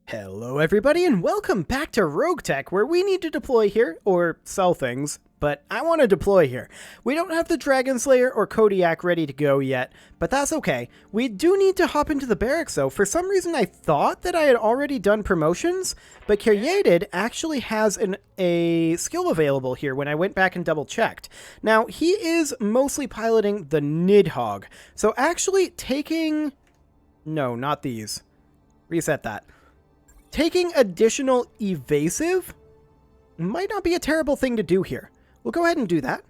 Hello everybody and welcome back to RogueTech, where we need to deploy here, or sell things, but I want to deploy here. We don't have the Dragon Slayer or Kodiak ready to go yet, but that's okay. We do need to hop into the barracks though. For some reason I thought that I had already done promotions, but Created actually has a skill available here when I went back and double checked. Now he is mostly piloting the Nidhogg, so actually taking... No, not these. Reset that. Taking additional evasive might not be a terrible thing to do here. We'll go ahead and do that.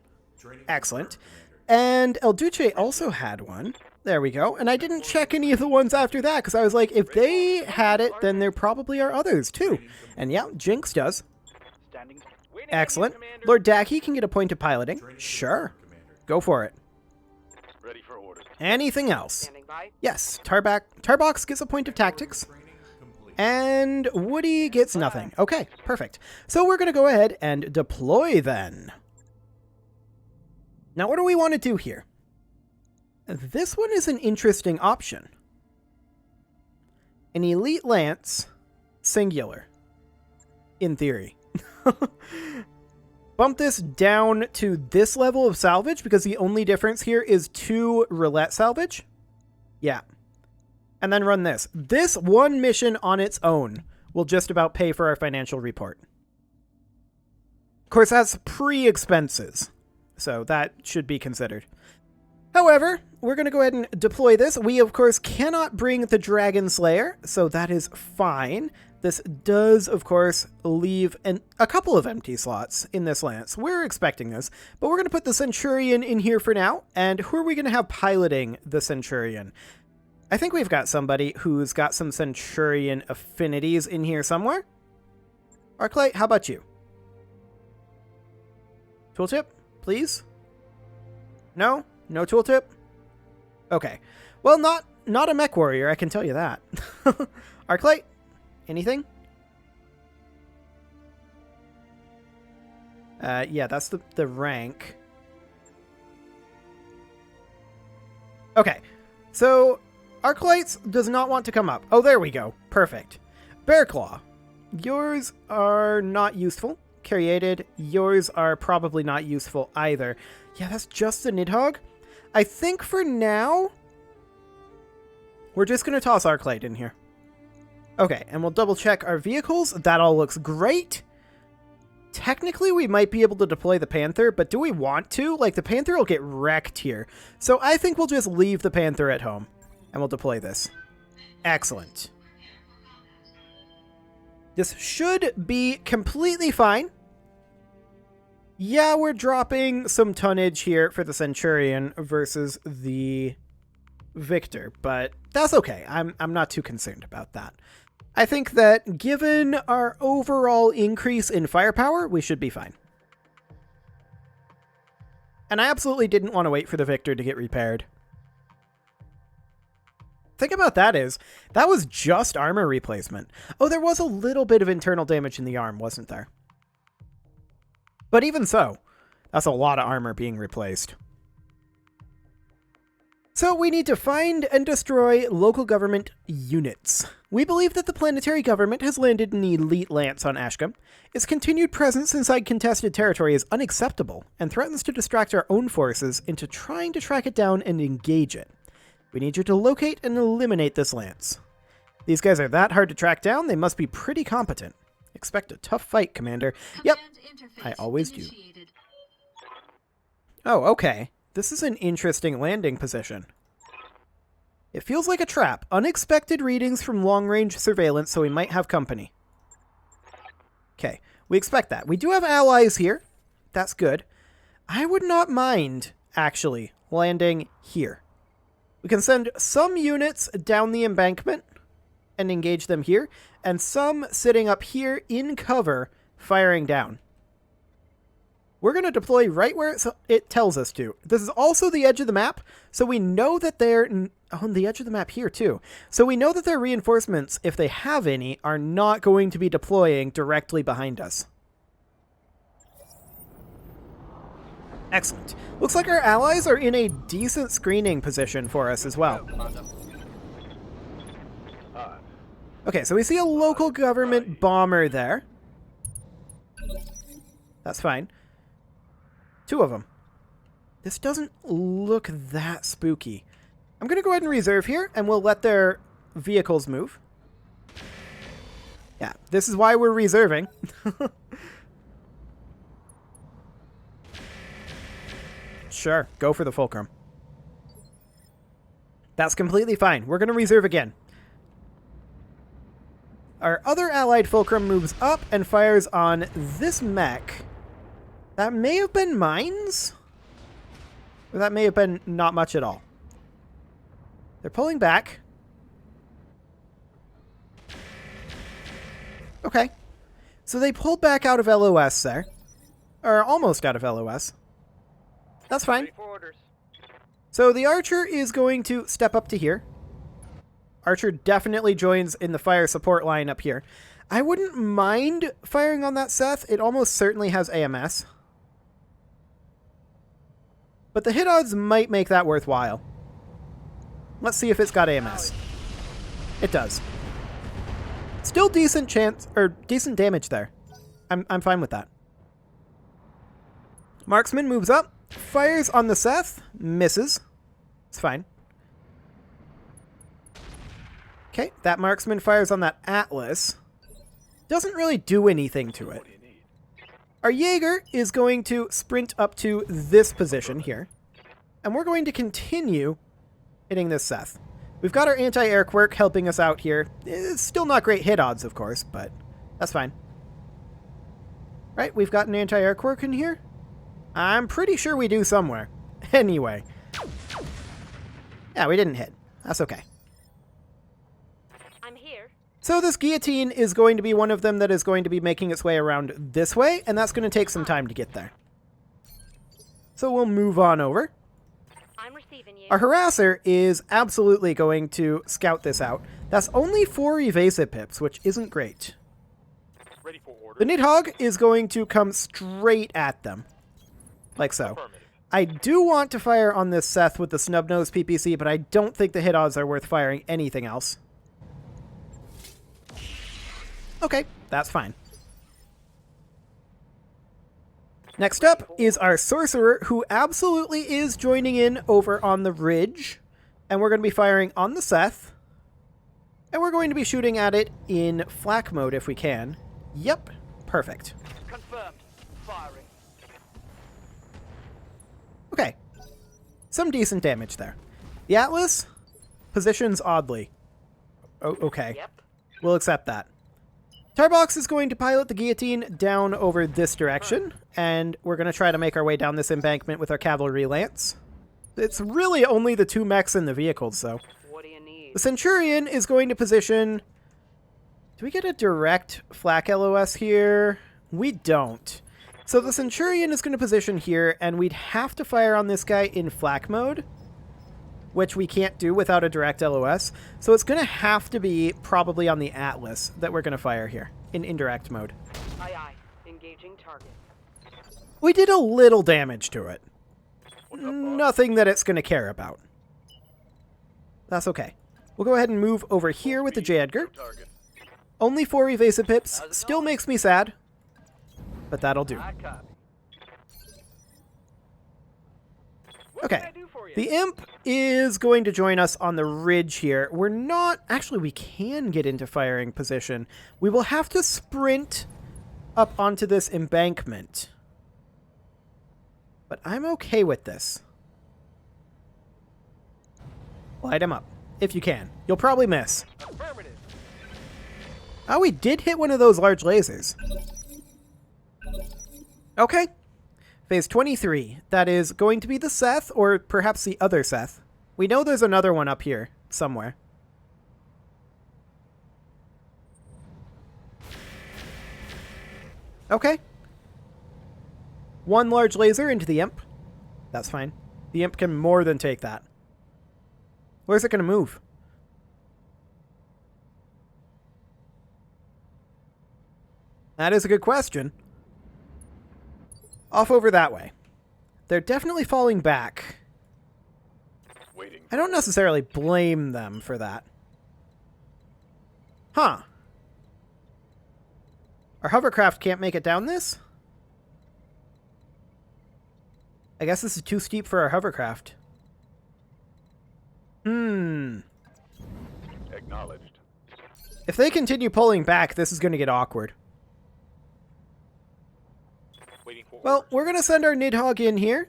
Excellent. And El Duce also had one. There we go. And I didn't check any of the ones after that because I was like, if they had it, then there probably are others too. And yeah, Jinx does. Excellent. Lord Daki can get a point of piloting. Sure. Go for it. Anything else? Yes, Tarbox gets a point of tactics. And Woody gets nothing. Okay, perfect. So we're going to go ahead and deploy then. Now, what do we want to do here? This one is an interesting option. An Elite Lance, singular, in theory. Bump this down to this level of salvage because the only difference here is 2 roulette salvage. Yeah. And then run this. This one mission on its own will just about pay for our financial report. Of course, that's pre-expenses, so that should be considered. However, we're going to go ahead and deploy this. We, of course, cannot bring the Dragon Slayer, so that is fine. This does, of course, leave a couple of empty slots in this lance. We're expecting this, but we're going to put the Centurion in here for now. And who are we going to have piloting the Centurion? I think we've got somebody who's got some Centurion affinities in here somewhere. Arclight, how about you? Tooltip, please? No? No tooltip? Okay. Well, not a mech warrior, I can tell you that. Arclight, anything? Yeah, that's the rank. Okay, so... Arclights does not want to come up. Oh, there we go. Perfect. Bearclaw, yours are not useful. Created, yours are probably not useful either. Yeah, that's just the Nidhogg. I think for now, we're just going to toss Arclight in here. Okay, and we'll double check our vehicles. That all looks great. Technically, we might be able to deploy the Panther, but do we want to? Like, the Panther will get wrecked here. So I think we'll just leave the Panther at home. And we'll deploy this. Excellent. This should be completely fine. Yeah, we're dropping some tonnage here for the Centurion versus the Victor, but that's okay. I'm not too concerned about that. I think that given our overall increase in firepower, we should be fine. And I absolutely didn't want to wait for the Victor to get repaired. Thing about that is, that was just armor replacement. Oh, there was a little bit of internal damage in the arm, wasn't there? But even so, that's a lot of armor being replaced. So we need to find and destroy local government units. We believe that the planetary government has landed an elite lance on Ashcombe. Its continued presence inside contested territory is unacceptable and threatens to distract our own forces into trying to track it down and engage it. We need you to locate and eliminate this lance. These guys are that hard to track down, they must be pretty competent. Expect a tough fight, Commander. Yep, I always do. Oh, okay. This is an interesting landing position. It feels like a trap. Unexpected readings from long-range surveillance, so we might have company. Okay, we expect that. We do have allies here. That's good. I would not mind, actually, landing here. We can send some units down the embankment and engage them here, and some sitting up here in cover, firing down. We're going to deploy right where it tells us to. This is also the edge of the map, so we know that they're on the edge of the map here too. So we know that their reinforcements, if they have any, are not going to be deploying directly behind us. Excellent. Looks like our allies are in a decent screening position for us as well. Okay, so we see a local government bomber there. That's fine. 2 of them. This doesn't look that spooky. I'm going to go ahead and reserve here, and we'll let their vehicles move. Yeah, this is why we're reserving. Sure, go for the fulcrum. That's completely fine. We're going to reserve again. Our other allied fulcrum moves up and fires on this mech. That may have been mines? Or that may have been not much at all. They're pulling back. Okay. So they pulled back out of LOS there. Or almost out of LOS. That's fine. So the archer is going to step up to here. Archer definitely joins in the fire support line up here. I wouldn't mind firing on that Seth. It almost certainly has AMS. But the hit odds might make that worthwhile. Let's see if it's got AMS. It does. Still decent chance, or decent damage there. I'm fine with that. Marksman moves up, fires on the Seth, misses. It's fine. Okay, that marksman fires on that Atlas. Doesn't really do anything to it. Our Jaeger is going to sprint up to this position here. And we're going to continue hitting this Seth. We've got our anti-air quirk helping us out here. It's still not great hit odds, of course, but that's fine. Right, we've got an anti-air quirk in here. I'm pretty sure we do somewhere. Anyway. Yeah, we didn't hit. That's okay. I'm here. So this guillotine is going to be one of them that is going to be making its way around this way, and that's going to take some time to get there. So we'll move on over. I'm receiving you. Our harasser is absolutely going to scout this out. That's only 4 evasive pips, which isn't great. Ready for order. The Nidhogg is going to come straight at them. Like so. I do want to fire on this Seth with the snub-nosed PPC, but I don't think the hit odds are worth firing anything else. Okay, that's fine. Next up is our Sorcerer, who absolutely is joining in over on the ridge. And we're going to be firing on the Seth. And we're going to be shooting at it in flak mode if we can. Yep, perfect. Confirmed. Firing. Okay. Some decent damage there. The Atlas positions oddly. Oh, okay. Yep. We'll accept that. Tarbox is going to pilot the guillotine down over this direction, and we're going to try to make our way down this embankment with our cavalry lance. It's really only the 2 mechs in the vehicles, though. What do you need? The Centurion is going to position... Do we get a direct flak LOS here? We don't. So the Centurion is going to position here, and we'd have to fire on this guy in flak mode, which we can't do without a direct LOS. So it's going to have to be probably on the Atlas that we're going to fire here in indirect mode. Aye, aye. Engaging target. We did a little damage to it. Nothing that it's going to care about. That's okay. We'll go ahead and move over here with the J. Edgar. Only 4 evasive pips. Still makes me sad. But that'll do. Okay. The Imp is going to join us on the ridge here. We're not... Actually, we can get into firing position. We will have to sprint up onto this embankment. But I'm okay with this. Light him up, if you can. You'll probably miss. Oh, we did hit one of those large lasers. Okay. Phase 23. That is going to be the Seth, or perhaps the other Seth. We know there's another one up here, somewhere. Okay. 1 large laser into the Imp. That's fine. The Imp can more than take that. Where's it going to move? That is a good question. Off over that way. They're definitely falling back. I don't necessarily blame them for that. Huh. Our hovercraft can't make it down this? I guess this is too steep for our hovercraft. Acknowledged. If they continue pulling back, this is going to get awkward. Waiting for Well, orders. we're going to send our Nidhogg in here.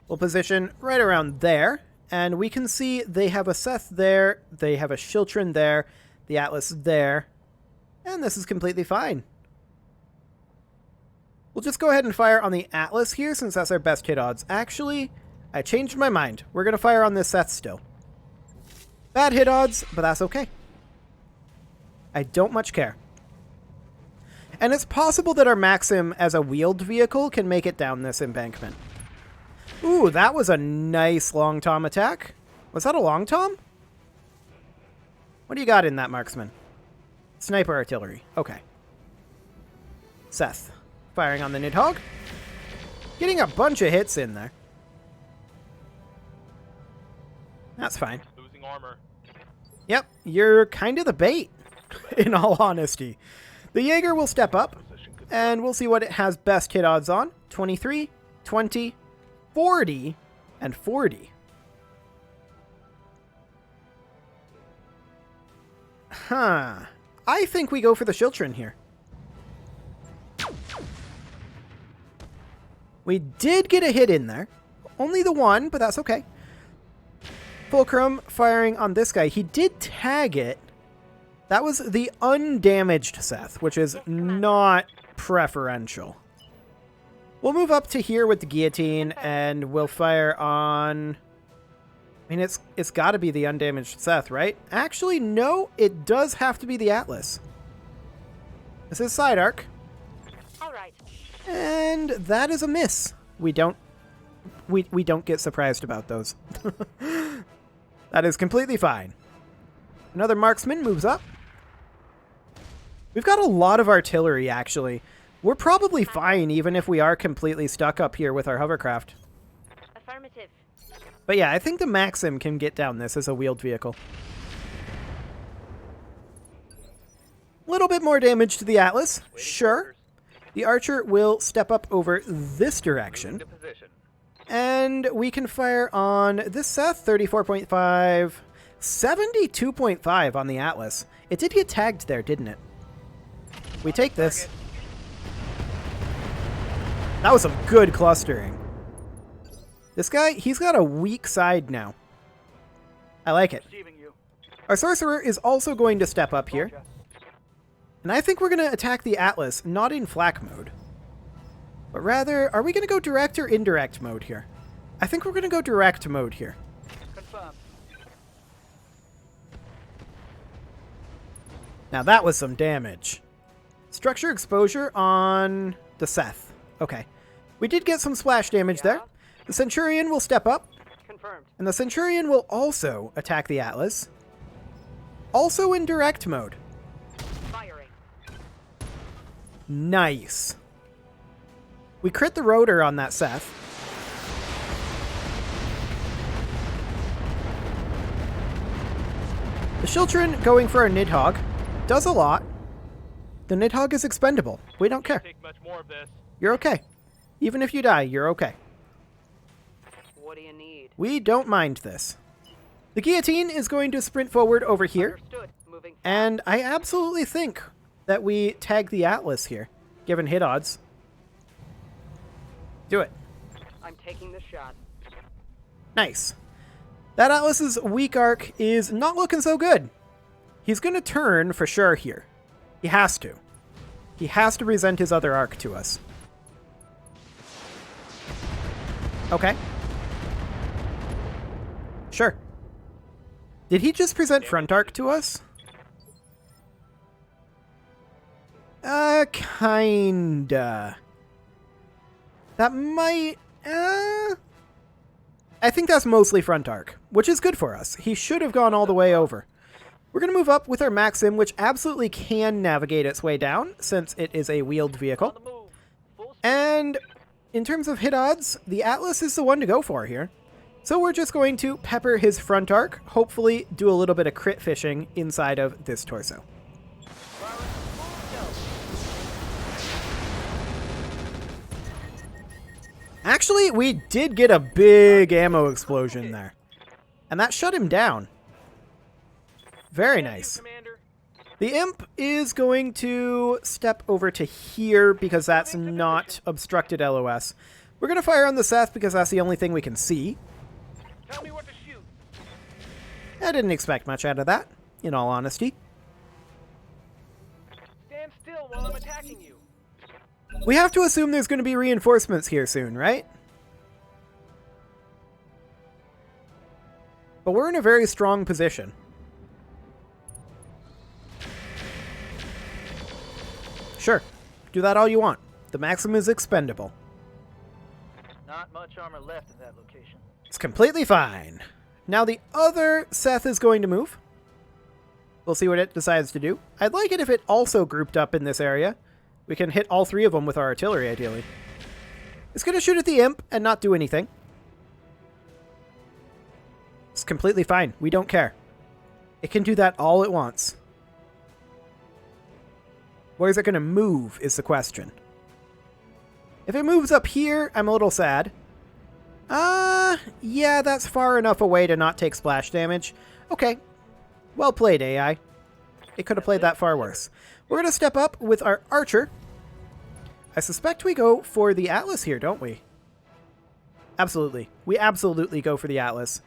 We'll position right around there. And we can see they have a Seth there. They have a Shiltrin there. The Atlas there. And this is completely fine. We'll just go ahead and fire on the Atlas here since that's our best hit odds. Actually, I changed my mind. We're going to fire on this Seth still. Bad hit odds, but that's okay. I don't much care. And it's possible that our Maxim as a wheeled vehicle can make it down this embankment. Ooh, that was a nice long tom attack. Was that a long tom? What do you got in that, marksman? Sniper artillery. Okay. Seth. Firing on the Nidhogg. Getting a bunch of hits in there. That's fine. Losing armor. Yep, you're kind of the bait, in all honesty. The Jaeger will step up, and we'll see what it has best hit odds on. 23, 20, 40, and 40. Huh. I think we go for the Shiltrin here. We did get a hit in there. Only the one, but that's okay. Fulcrum firing on this guy. He did tag it. That was the undamaged Seth, which is not preferential. We'll move up to here with the guillotine, and we'll fire on... I mean, it's got to be the undamaged Seth, right? Actually, no, it does have to be the Atlas. This is side arc. All right. And that is a miss. We don't get surprised about those. That is completely fine. Another marksman moves up. We've got a lot of artillery, actually. We're probably fine, even if we are completely stuck up here with our hovercraft. Affirmative. But yeah, I think the Maxim can get down this as a wheeled vehicle. A little bit more damage to the Atlas. Sure. The Archer will step up over this direction. To position. And we can fire on this Seth, 34.5, 72.5 on the Atlas. It did get tagged there, didn't it? We take this. That was some good clustering. This guy, he's got a weak side now. I like it. Receiving you. Our Sorcerer is also going to step up here. And I think we're going to attack the Atlas, not in flak mode. But rather, are we going to go direct or indirect mode here? I think we're going to go direct mode here. Confirmed. Now that was some damage. Structure exposure on the Seth. Okay. We did get some splash damage there. The Centurion will step up. Confirmed. And the Centurion will also attack the Atlas. Also in direct mode. Firing. Nice. We crit the rotor on that Seth. The Shiltrin going for a Nidhogg does a lot. The Nidhogg is expendable. We don't care. Take much more of this. You're okay. Even if you die, you're okay. What do you need? We don't mind this. The Guillotine is going to sprint forward over here. Understood. Moving. And I absolutely think that we tag the Atlas here, given hit odds. Do it. I'm taking the shot. Nice. That Atlas's weak arc is not looking so good. He's going to turn for sure here. He has to. He has to present his other arc to us. Okay. Sure. Did he just present front arc to us? Kinda. That might... I think that's mostly front arc, which is good for us. He should have gone all the way over. We're going to move up with our Maxim, which absolutely can navigate its way down, since it is a wheeled vehicle. On the move. Full speed. And in terms of hit odds, the Atlas is the one to go for here. So we're just going to pepper his front arc, hopefully do a little bit of crit fishing inside of this torso. Actually, we did get a big ammo explosion there. And that shut him down. Very nice. The imp is going to step over to here because that's not obstructed LOS. We're going to fire on the Seth because that's the only thing we can see. Tell me what to shoot. I didn't expect much out of that, in all honesty. Stand still while I'm attacking you. We have to assume there's going to be reinforcements here soon, right? But we're in a very strong position. Sure, do that all you want. The Maxim is expendable. Not much armor left in that location. It's completely fine. Now the other Seth is going to move. We'll see what it decides to do. I'd like it if it also grouped up in this area. We can hit all three of them with our artillery, ideally. It's going to shoot at the imp and not do anything. It's completely fine. We don't care. It can do that all it wants. Where is it going to move is the question. If it moves up here, I'm a little sad. Yeah, that's far enough away to not take splash damage. Okay. Well played, AI. It could have played that far worse. We're going to step up with our archer. I suspect we go for the Atlas here, don't we? Absolutely. We absolutely go for the Atlas.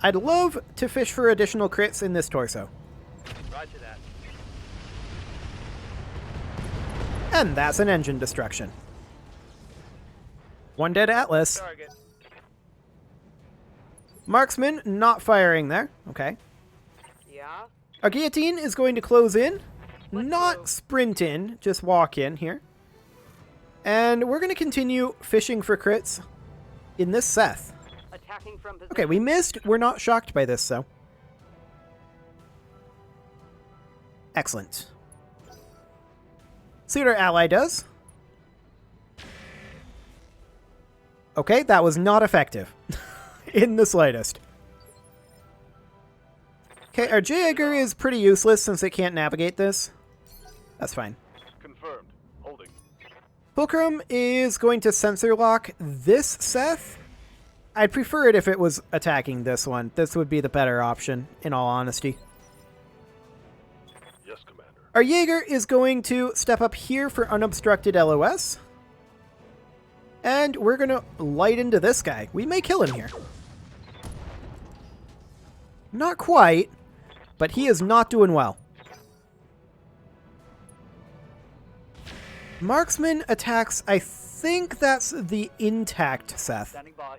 I'd love to fish for additional crits in this torso. Roger that. And that's an engine destruction. One dead Atlas. Target. Marksman not firing there. Okay. Yeah? Our guillotine is going to close in. Not sprint in, just walk in here. And we're going to continue fishing for crits in this Seth. Attacking from position. Okay, we missed. We're not shocked by this, though. Excellent. See what our ally does. Okay, that was not effective. In the slightest. Okay, our Jaeger is pretty useless since it can't navigate this. That's fine. Confirmed. Holding. Fulcrum is going to sensor lock this Seth. I'd prefer it if it was attacking this one. This would be the better option, in all honesty. Yes, Commander. Our Jaeger is going to step up here for unobstructed LOS. And we're going to light into this guy. We may kill him here. Not quite, but he is not doing well. Marksman attacks, I think that's the intact Seth. Standing by.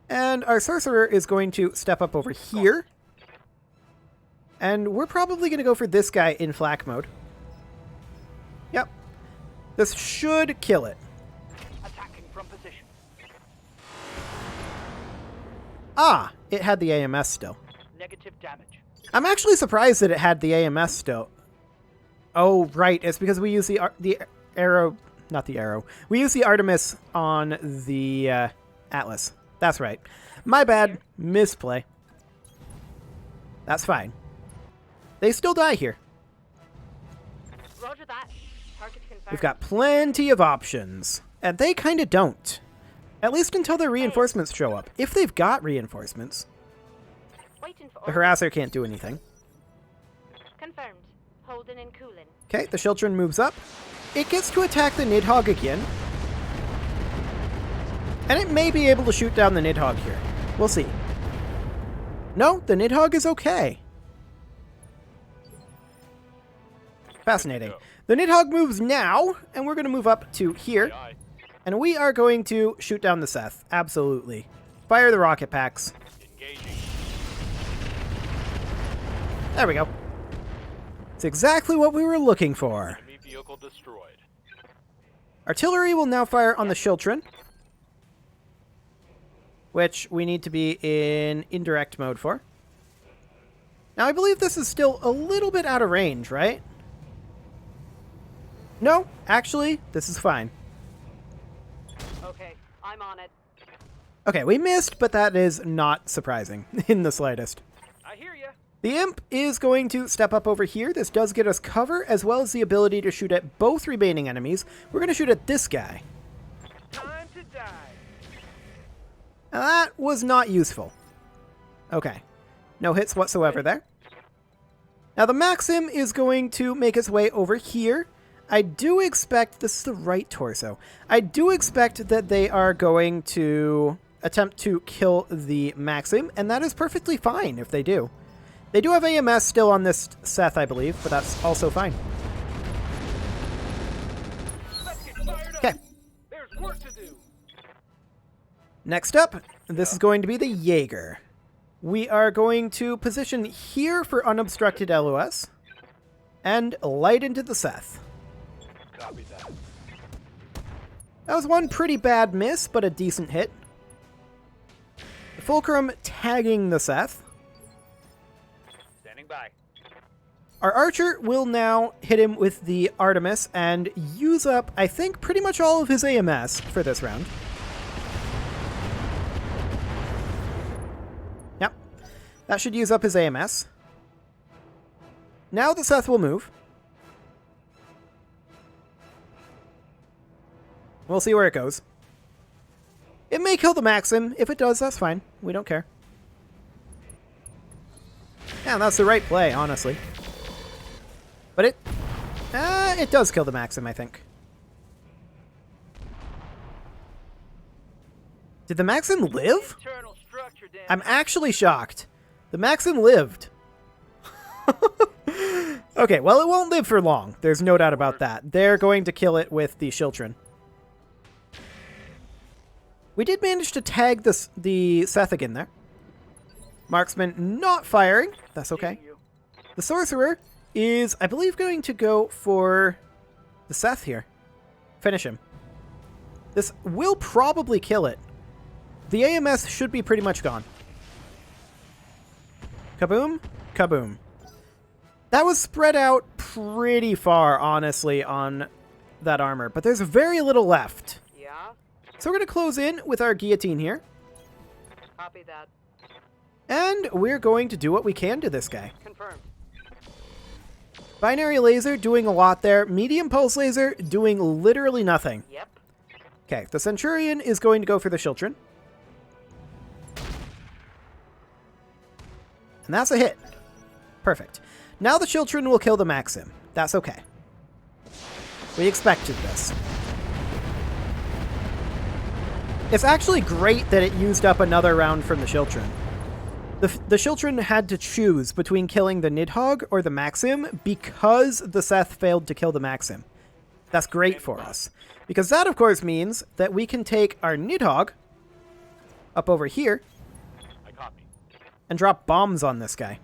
And our Sorcerer is going to step up over here. And we're probably going to go for this guy in flak mode. Yep. This should kill it. Attacking from position. Ah, it had the AMS still. Negative damage. I'm actually surprised that it had the AMS still. Oh, right. It's because we use the arrow... Not the arrow. We use the Artemis on the Atlas. That's right. My bad. Misplay. That's fine. They still die here. Roger that. Target confirmed. We've got plenty of options. And they kind of don't. At least until their reinforcements show up. If they've got reinforcements. Waiting for The harasser can't do anything. Confirmed. Holding and cooling. Okay, the Shiltron moves up. It gets to attack the Nidhogg again. And it may be able to shoot down the Nidhogg here. We'll see. No, the Nidhogg is okay. Fascinating. The Nidhogg moves now, and we're going to move up to here. Aye. And we are going to shoot down the Seth. Absolutely. Fire the rocket packs. Engaging. There we go. It's exactly what we were looking for. Enemy vehicle destroyed. Artillery will now fire on the Shiltron, which we need to be in indirect mode for. Now, I believe this is still a little bit out of range, right? No, actually, this is fine. Okay, I'm on it. Okay, we missed, but that is not surprising in the slightest. I hear ya. The imp is going to step up over here. This does get us cover, as well as the ability to shoot at both remaining enemies. We're going to shoot at this guy. Time to die. Now, that was not useful. Okay. No hits whatsoever there. Now, the Maxim is going to make its way over here. I do expect... This is the right torso. I do expect that they are going to attempt to kill the Maxim, and that is perfectly fine if they do. They do have AMS still on this Seth, I believe, but that's also fine. Let's get fired up. Okay. There's work to do. Next up, this is going to be the Jaeger. We are going to position here for unobstructed LOS and light into the Seth. Copy that. That was one pretty bad miss, but a decent hit. The Fulcrum tagging the Seth. Standing by. Our Archer will now hit him with the Artemis and use up, I think, pretty much all of his AMS for this round. Yep. That should use up his AMS. Now the Seth will move. We'll see where it goes. It may kill the Maxim. If it does, that's fine. We don't care. Yeah, that's the right play, honestly. But it does kill the Maxim, I think. Did the Maxim live? Internal structure damage. I'm actually shocked. The Maxim lived. Okay, well, it won't live for long. There's no doubt about that. They're going to kill it with the Shiltrin. We did manage to tag the Seth again there. Marksman not firing. That's okay. The Sorcerer is, I believe, going to go for the Seth here. Finish him. This will probably kill it. The AMS should be pretty much gone. Kaboom, kaboom. That was spread out pretty far, honestly, on that armor, but there's very little left. Yeah? So we're going to close in with our guillotine here, Copy that. and we're going to do what we can to this guy. Confirmed. Binary laser doing a lot there. Medium pulse laser doing literally nothing. Yep. Okay, the Centurion is going to go for the Shiltrin. And that's a hit. Perfect. Now the Shiltrin will kill the Maxim. That's okay. We expected this. It's actually great that it used up another round from the Shiltrin. The Shiltrin had to choose between killing the Nidhogg or the Maxim because the Seth failed to kill the Maxim. That's great for us. Because that, of course, means that we can take our Nidhogg up over here I copy. and drop bombs on this guy.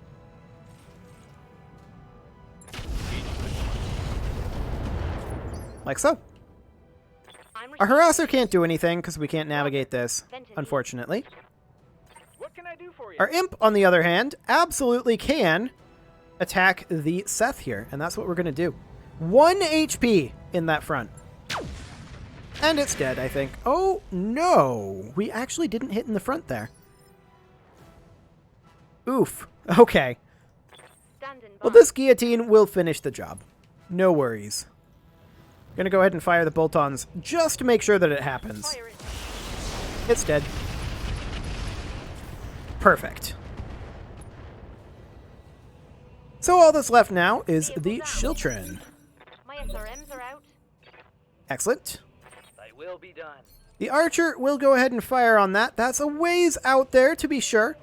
Like so. I'm Our Harasser can't do anything because we can't navigate this, unfortunately. What can I do for you? Our Imp, on the other hand, absolutely can attack the Seth here, and that's what we're going to do. 1 HP in that front. And it's dead, I think. Oh, no. We actually didn't hit in the front there. Oof. Okay. standing by. Well, this guillotine will finish the job. No worries. Gonna go ahead and fire the bolt-ons just to make sure that it happens. Fire it. It's dead. Perfect. So all that's left now is the Shiltrin. My SRMs are out. Excellent. They will be done. The Archer will go ahead and fire on that. That's a ways out there, to be sure.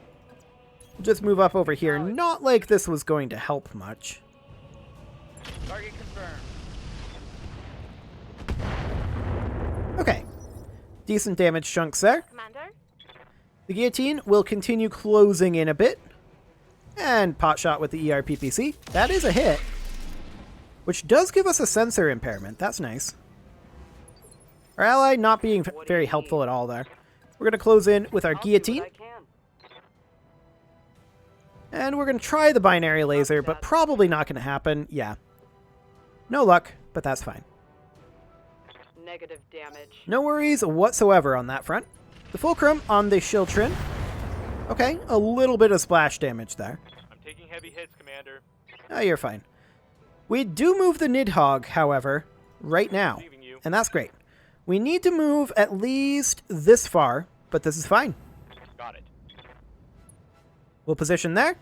We'll just move up over here. Not like this was going to help much. Target confirmed. Okay. Decent damage chunks there. Commander? The guillotine will continue closing in a bit. And pot shot with the ERPPC. That is a hit. Which does give us a sensor impairment. That's nice. Our ally not being very helpful at all there. We're going to close in with our I'll do guillotine. what I can. And we're going to try the binary laser, but probably not going to happen. Yeah. No luck, but that's fine. Negative damage. No worries whatsoever on that front. the fulcrum on the Shiltrin. Okay, a little bit of splash damage there. I'm taking heavy hits, Commander. Oh, you're fine. We do move the Nidhogg, however, right now, Leaving you. and that's great. We need to move at least this far, but this is fine. Got it. We'll position there,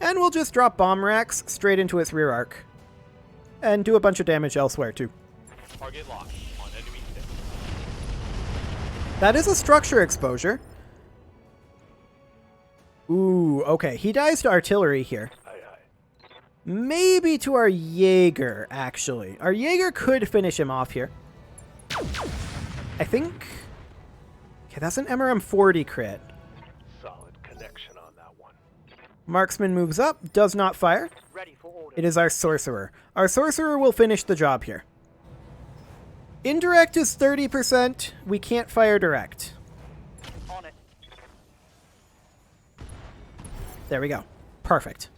and we'll just drop bomb racks straight into its rear arc. And do a bunch of damage elsewhere, too. Target locked on enemy stick. That is a structure exposure. Ooh, okay. He dies to artillery here. Aye, aye. Maybe to our Jaeger, actually. Our Jaeger could finish him off here. I think... Okay, that's an MRM 40 crit. Solid connection on that one. Marksman moves up, does not fire. Ready for order. It is our Sorcerer. Our Sorcerer will finish the job here. Indirect is 30%. We can't fire direct. On it. There we go. Perfect.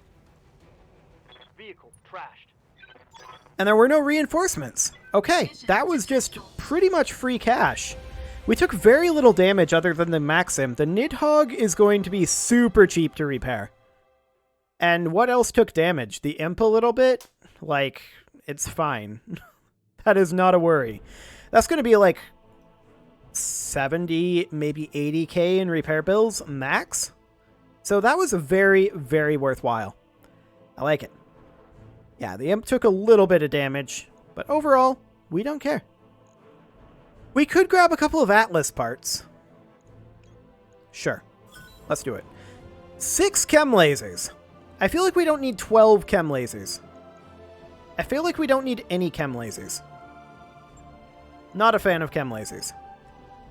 Vehicle trashed. And there were no reinforcements. Okay, that was just pretty much free cash. We took very little damage other than the Maxim. The Nidhogg is going to be super cheap to repair. And what else took damage? The Imp a little bit? Like, it's fine. That is not a worry. That's going to be like 70, maybe 80k in repair bills max. So that was very, very worthwhile. I like it. Yeah, the Imp took a little bit of damage, but overall, we don't care. We could grab a couple of Atlas parts. Sure. Let's do it. 6 chem lasers. I feel like we don't need 12 chem lasers. I feel like we don't need any chem lasers. Not a fan of chem lasers.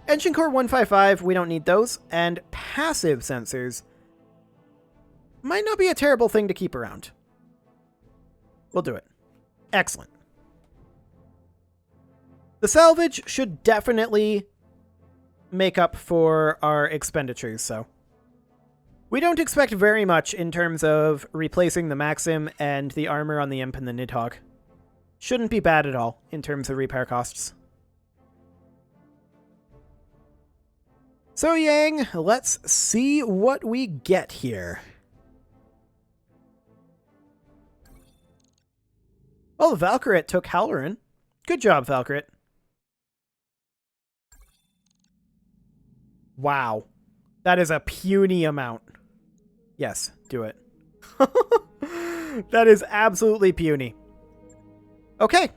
Engine Core 155, we don't need those. And passive sensors might not be a terrible thing to keep around. We'll do it. Excellent. The salvage should definitely make up for our expenditures, so. We don't expect very much in terms of replacing the Maxim and the armor on the Imp and the Nidhogg. Shouldn't be bad at all in terms of repair costs. So Yang, let's see what we get here. Well, Valkyrit took Halloran. Good job, Valkyrit. Wow. That is a puny amount. Yes, do it. That is absolutely puny. Okay.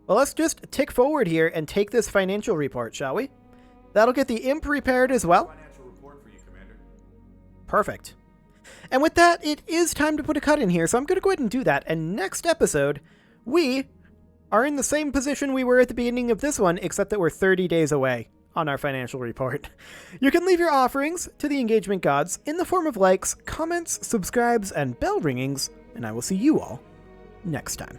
Well, let's just tick forward here and take this financial report, shall we? That'll get the Imp repaired as well. Financial report for you, Commander. Perfect. And with that, it is time to put a cut in here, so I'm going to go ahead and do that. And next episode, we are in the same position we were at the beginning of this one, except that we're 30 days away on our financial report. You can leave your offerings to the engagement gods in the form of likes, comments, subscribes, and bell ringings, and I will see you all next time.